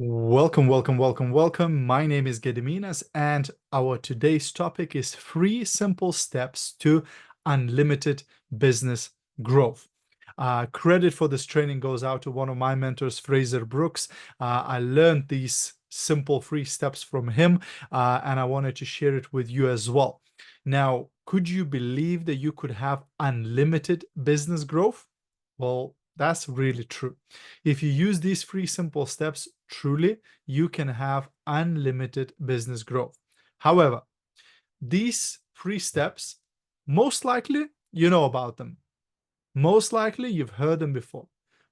Welcome, welcome, welcome, welcome. My name is Gediminas, and our today's topic is 3 simple steps to unlimited business growth. Credit for this training goes out to one of my mentors, Fraser Brooks. I learned these simple 3 steps from him, and I wanted to share it with you as well. Now, could you believe that you could have unlimited business growth? Well, that's really true. If you use these 3 simple steps, truly, you can have unlimited business growth. However, these 3 steps, most likely you know about them. Most likely you've heard them before,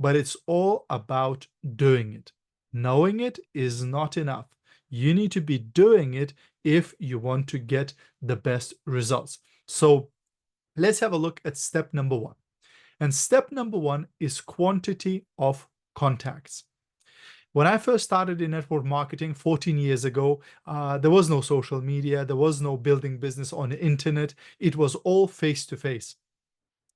but it's all about doing it. Knowing it is not enough. You need to be doing it if you want to get the best results. So let's have a look at step number 1. And step number 1 is quantity of contacts. When I first started in network marketing 14 years ago, there was no social media, there was no building business on the internet. It was all face-to-face.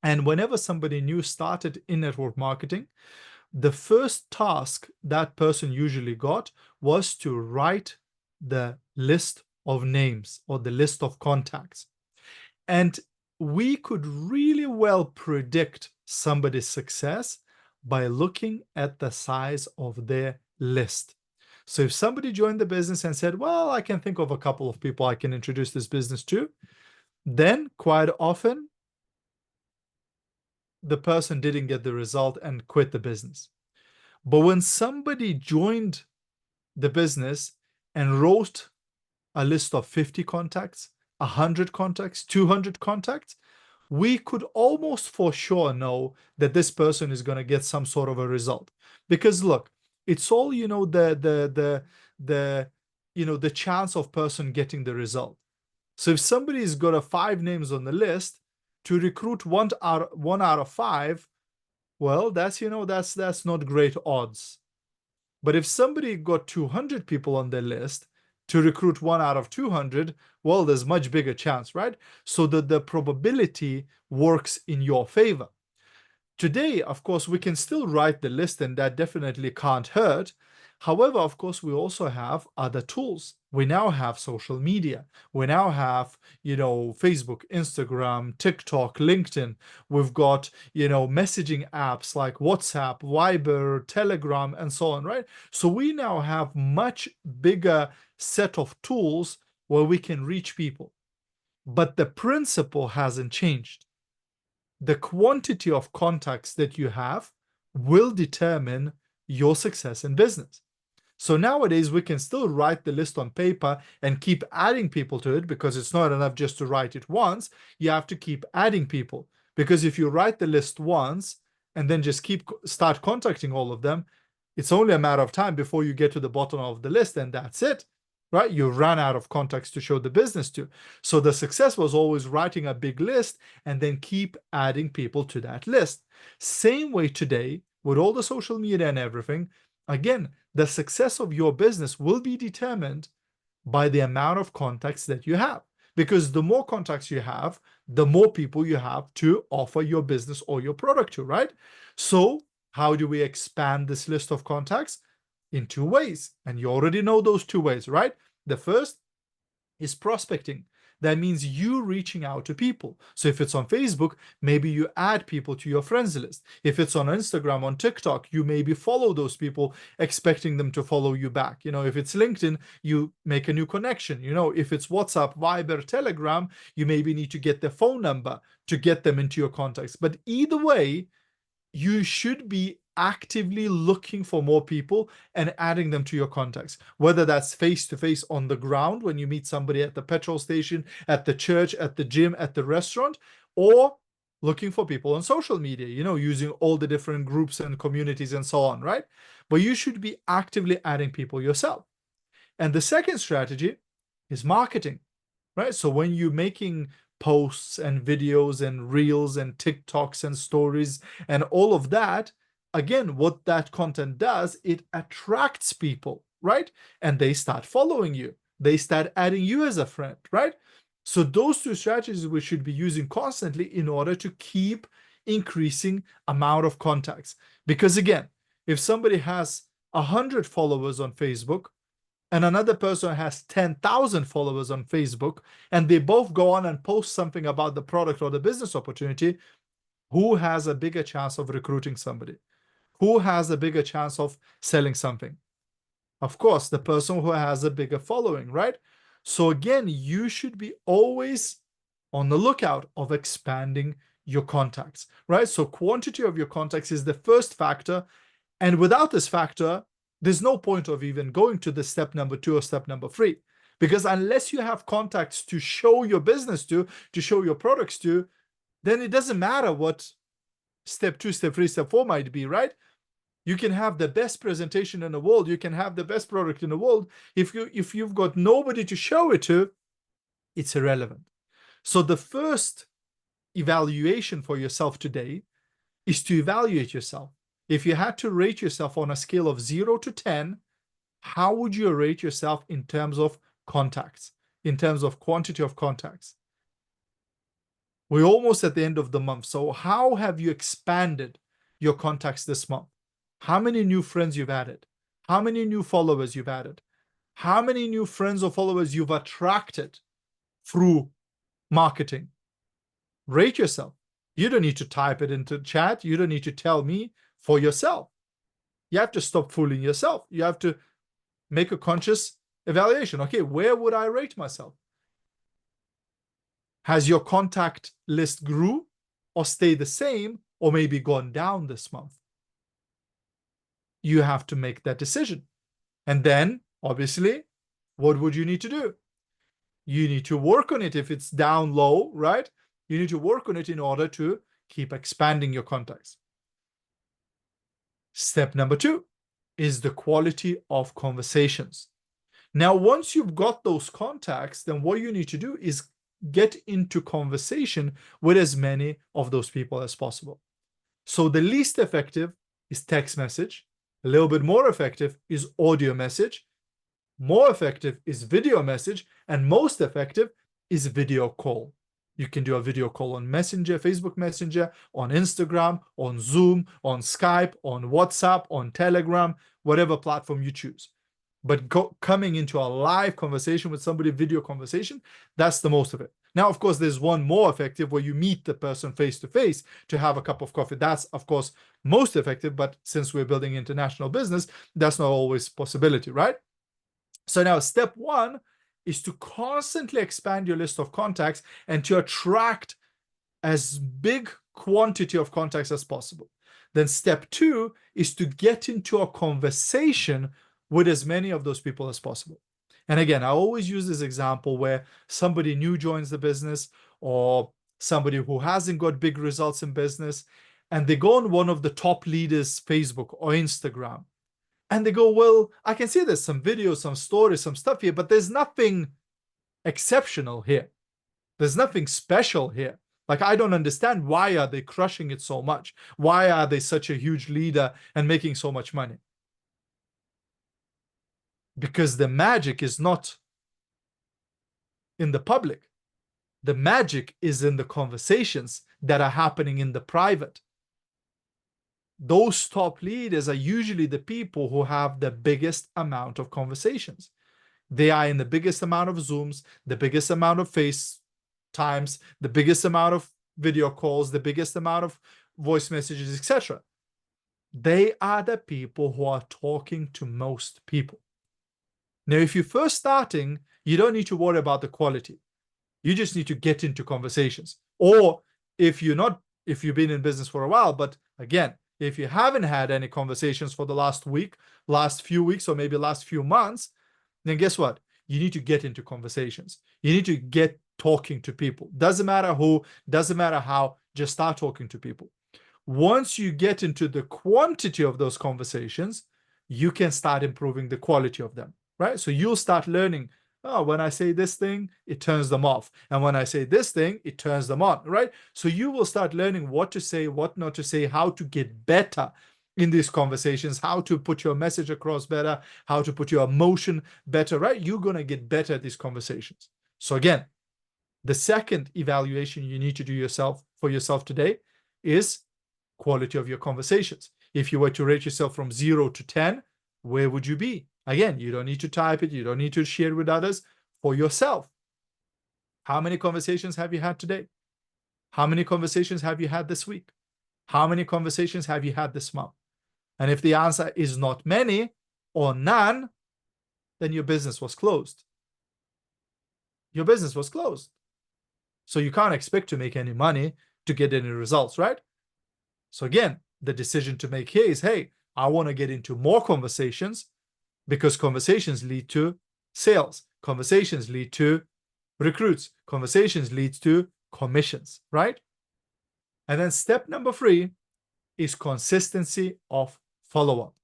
And whenever somebody new started in network marketing, the first task that person usually got was to write the list of names or the list of contacts. And we could really well predict somebody's success by looking at the size of their list. So if somebody joined the business and said, well, I can think of a couple of people I can introduce this business to, then quite often the person didn't get the result and quit the business. But when somebody joined the business and wrote a list of 50 contacts, 100 contacts, 200 contacts, we could almost for sure know that this person is going to get some sort of a result. Because look, it's all, the chance of person getting the result. So if somebody's got 5 names on the list, to recruit one out of 5, well, that's not great odds. But if somebody got 200 people on their list, to recruit 1 out of 200, well, there's much bigger chance, right? So the probability works in your favor. Today, of course, we can still write the list, and that definitely can't hurt. However, of course, we also have other tools. We now have social media. We now have, Facebook, Instagram, TikTok, LinkedIn. We've got, messaging apps like WhatsApp, Viber, Telegram, and so on, right? So we now have much bigger set of tools where we can reach people. But the principle hasn't changed. The quantity of contacts that you have will determine your success in business. So nowadays, we can still write the list on paper and keep adding people to it, because it's not enough just to write it once. You have to keep adding people, because if you write the list once and then just start contacting all of them, it's only a matter of time before you get to the bottom of the list, and that's it. Right? You run out of contacts to show the business to. So the success was always writing a big list and then keep adding people to that list. Same way today with all the social media and everything. Again, the success of your business will be determined by the amount of contacts that you have. Because the more contacts you have, the more people you have to offer your business or your product to, right? So how do we expand this list of contacts? In 2 ways. And you already know those 2 ways, right? The first is prospecting. That means you reaching out to people. So if it's on Facebook, maybe you add people to your friends list. If it's on Instagram, on TikTok, you maybe follow those people, expecting them to follow you back. If it's LinkedIn, you make a new connection. If it's WhatsApp, Viber, Telegram, you maybe need to get their phone number to get them into your contacts. But either way, you should be actively looking for more people and adding them to your contacts, whether that's face-to-face on the ground when you meet somebody at the petrol station, at the church, at the gym, at the restaurant, or looking for people on social media, using all the different groups and communities and so on, right? But you should be actively adding people yourself. And the second strategy is marketing, right? So when you're making posts and videos and reels and TikToks and stories and all of that, again, what that content does, it attracts people, right? And they start following you. They start adding you as a friend, right? So those 2 strategies we should be using constantly in order to keep increasing amount of contacts. Because again, if somebody has 100 followers on Facebook and another person has 10,000 followers on Facebook, and they both go on and post something about the product or the business opportunity, who has a bigger chance of recruiting somebody? Who has a bigger chance of selling something? Of course, the person who has a bigger following, right? So again, you should be always on the lookout of expanding your contacts, right? So quantity of your contacts is the first factor. And without this factor, there's no point of even going to the step number 2 or step number 3. Because unless you have contacts to show your business to show your products to, then it doesn't matter what step 2, step 3, step 4 might be, right? You can have the best presentation in the world, you can have the best product in the world. If you've got nobody to show it to, it's irrelevant. So the first evaluation for yourself today is to evaluate yourself. If you had to rate yourself on a scale of 0 to 10, how would you rate yourself in terms of contacts, in terms of quantity of contacts? We're almost at the end of the month. So how have you expanded your contacts this month? How many new friends you've added? How many new followers you've added? How many new friends or followers you've attracted through marketing? Rate yourself. You don't need to type it into chat. You don't need to tell me for yourself. You have to stop fooling yourself. You have to make a conscious evaluation. Okay, where would I rate myself? Has your contact list grew or stayed the same or maybe gone down this month? You have to make that decision. And then, obviously, what would you need to do? You need to work on it if it's down low, right? You need to work on it in order to keep expanding your contacts. Step number 2 is the quality of conversations. Now, once you've got those contacts, then what you need to do is get into conversation with as many of those people as possible. So the least effective is text message. A little bit more effective is audio message. More effective is video message. And most effective is video call. You can do a video call on Messenger, Facebook Messenger, on Instagram, on Zoom, on Skype, on WhatsApp, on Telegram, whatever platform you choose. But coming into a live conversation with somebody, video conversation, that's the most of it. Now, of course, there's one more effective where you meet the person face to face to have a cup of coffee. That's, of course, most effective. But since we're building international business, that's not always a possibility, right? So now step 1 is to constantly expand your list of contacts and to attract as big quantity of contacts as possible. Then step 2 is to get into a conversation with as many of those people as possible. And again, I always use this example where somebody new joins the business or somebody who hasn't got big results in business, and they go on one of the top leaders' Facebook or Instagram, and they go, well, I can see there's some videos, some stories, some stuff here, but there's nothing exceptional here. There's nothing special here. Like, I don't understand, why are they crushing it so much? Why are they such a huge leader and making so much money? Because the magic is not in the public. The magic is in the conversations that are happening in the private. Those top leaders are usually the people who have the biggest amount of conversations. They are in the biggest amount of Zooms, the biggest amount of FaceTimes, the biggest amount of video calls, the biggest amount of voice messages, etc. They are the people who are talking to most people. Now, if you're first starting, you don't need to worry about the quality. You just need to get into conversations. Or if you've been in business for a while, but again, if you haven't had any conversations for the last week, last few weeks, or maybe last few months, then guess what? You need to get into conversations. You need to get talking to people. Doesn't matter who, doesn't matter how, just start talking to people. Once you get into the quantity of those conversations, you can start improving the quality of them, right? So you'll start learning, oh, when I say this thing, it turns them off. And when I say this thing, it turns them on, right? So you will start learning what to say, what not to say, how to get better in these conversations, how to put your message across better, how to put your emotion better, right? You're going to get better at these conversations. So again, the second evaluation you need to do for yourself today is quality of your conversations. If you were to rate yourself from 0 to 10, where would you be? Again, you don't need to type it. You don't need to share it with others. For yourself. How many conversations have you had today? How many conversations have you had this week? How many conversations have you had this month? And if the answer is not many or none, then your business was closed. Your business was closed. So you can't expect to make any money to get any results, right? So again, the decision to make here is, hey, I want to get into more conversations, because conversations lead to sales. Conversations lead to recruits. Conversations lead to commissions, right? And then step number 3 is consistency of follow-up.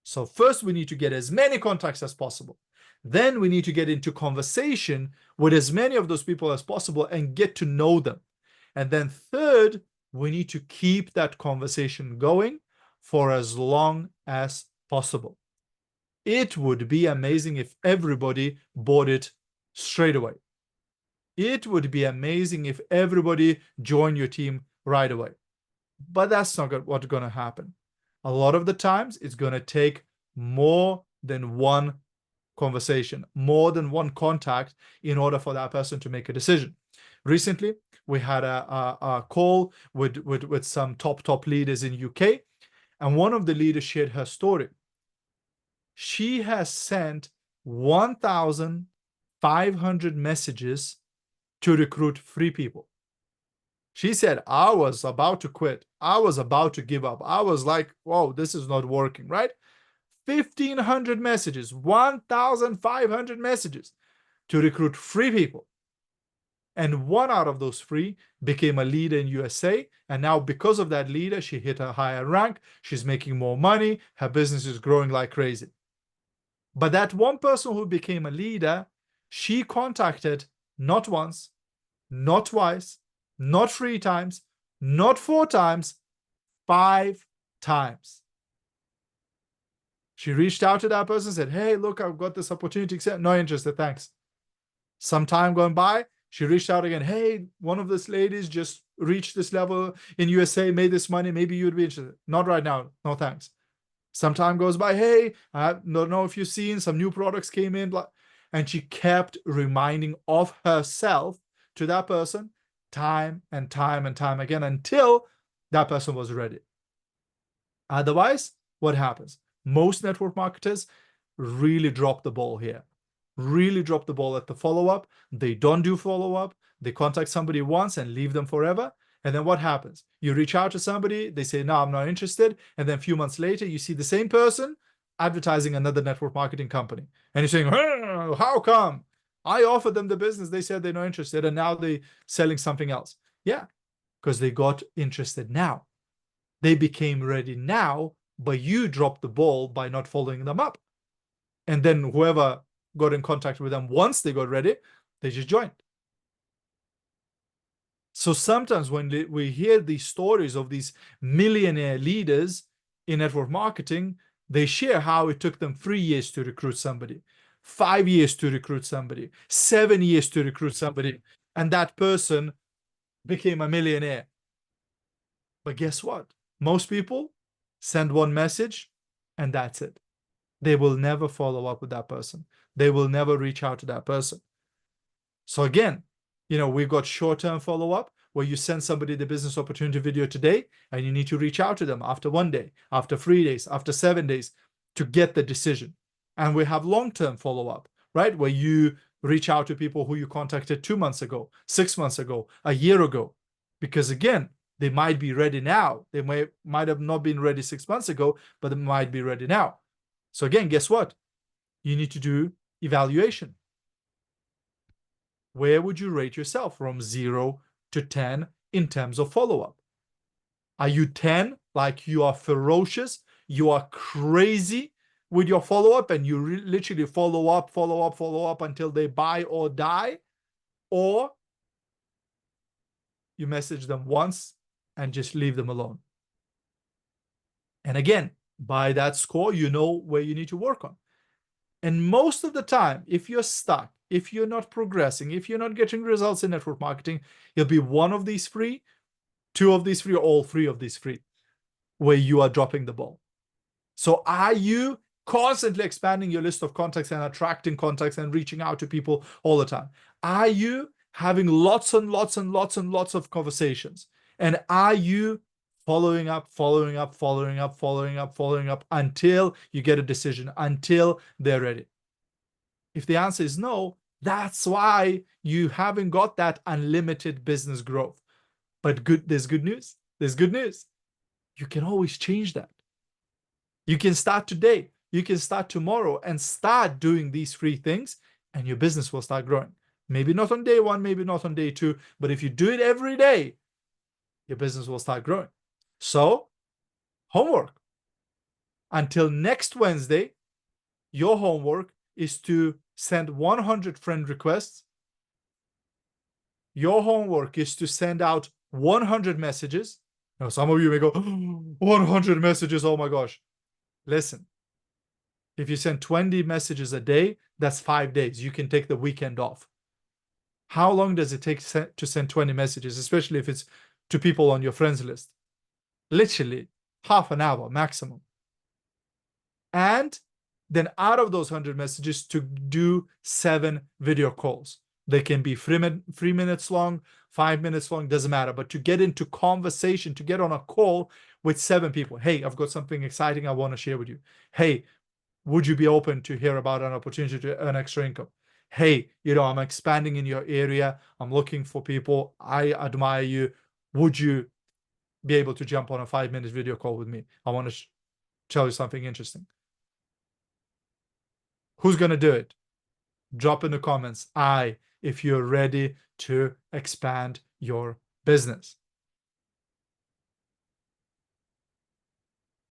So first we need to get as many contacts as possible. Then we need to get into conversation with as many of those people as possible and get to know them. And then third, we need to keep that conversation going for as long as possible. It would be amazing if everybody bought it straight away. It would be amazing if everybody joined your team right away. But that's not what's going to happen. A lot of the times, it's going to take more than one conversation, more than one contact in order for that person to make a decision. Recently, we had a call with some top leaders in UK, and one of the leaders shared her story. She has sent 1,500 messages to recruit 3 people. She said, I was about to quit. I was about to give up. I was like, whoa, this is not working, right? 1,500 messages, 1,500 messages to recruit 3 people. And 1 out of those 3 became a leader in USA. And now because of that leader, she hit a higher rank. She's making more money. Her business is growing like crazy. But that one person who became a leader, she contacted not once, not twice, not 3 times, not 4 times, 5 times. She reached out to that person and said, hey, look, I've got this opportunity. No interested, thanks. Some time going by, she reached out again. Hey, one of these ladies just reached this level in USA, made this money. Maybe you'd be interested. Not right now. No, thanks. Some time goes by. Hey, I don't know if you've seen some new products came in. And she kept reminding of herself to that person time and time and time again until that person was ready. Otherwise, what happens? Most network marketers really drop the ball here. Really drop the ball at the follow-up. They don't do follow-up. They contact somebody once and leave them forever. And then what happens? You reach out to somebody, they say, no, I'm not interested. And then a few months later, you see the same person advertising another network marketing company. And you're saying, oh, how come? I offered them the business. They said they're not interested. And now they're selling something else. Yeah, because they got interested now. They became ready now, but you dropped the ball by not following them up. And then whoever got in contact with them once they got ready, they just joined. So sometimes when we hear these stories of these millionaire leaders in network marketing, they share how it took them 3 years to recruit somebody, 5 years to recruit somebody, 7 years to recruit somebody, and that person became a millionaire. But guess what? Most people send one message and that's it. They will never follow up with that person. They will never reach out to that person. So again, we've got short-term follow-up where you send somebody the business opportunity video today and you need to reach out to them after 1 day, after 3 days, after 7 days to get the decision. And we have long-term follow-up, right? Where you reach out to people who you contacted 2 months ago, 6 months ago, a year ago. Because again, they might be ready now. They might have not been ready 6 months ago, but they might be ready now. So again, guess what? You need to do evaluation. Where would you rate yourself from 0 to 10 in terms of follow-up? Are you 10, like you are ferocious, you are crazy with your follow-up and you literally follow up until they buy or die? Or you message them once and just leave them alone? And again, by that score, you know where you need to work on. And most of the time, if you're stuck, if you're not progressing, if you're not getting results in network marketing, it'll be one of these 3, 2 of these 3, or all 3 of these 3 where you are dropping the ball. So are you constantly expanding your list of contacts and attracting contacts and reaching out to people all the time? Are you having lots and lots and lots and lots of conversations? And are you following up, following up, following up, following up, following up until you get a decision, until they're ready? If the answer is no, that's why you haven't got that unlimited business growth. But there's good news. There's good news. You can always change that. You can start today. You can start tomorrow and start doing these 3 things, and your business will start growing. Maybe not on day 1, maybe not on day 2, but if you do it every day, your business will start growing. So, homework. Until next Wednesday, your homework is to send 100 friend requests. Your homework is to send out 100 messages. Now, some of you may go, 100 messages, oh my gosh. Listen, if you send 20 messages a day, that's 5 days. You can take the weekend off. How long does it take to send 20 messages, especially if it's to people on your friends list? Literally half an hour maximum. And then out of those 100 messages, to do 7 video calls. They can be 3 minutes long, 5 minutes long, doesn't matter. But to get into conversation, to get on a call with 7 people. Hey, I've got something exciting I want to share with you. Hey, would you be open to hear about an opportunity to earn extra income? Hey, I'm expanding in your area. I'm looking for people. I admire you. Would you be able to jump on a 5-minute video call with me? I want to tell you something interesting. Who's going to do it? Drop in the comments, if you're ready to expand your business.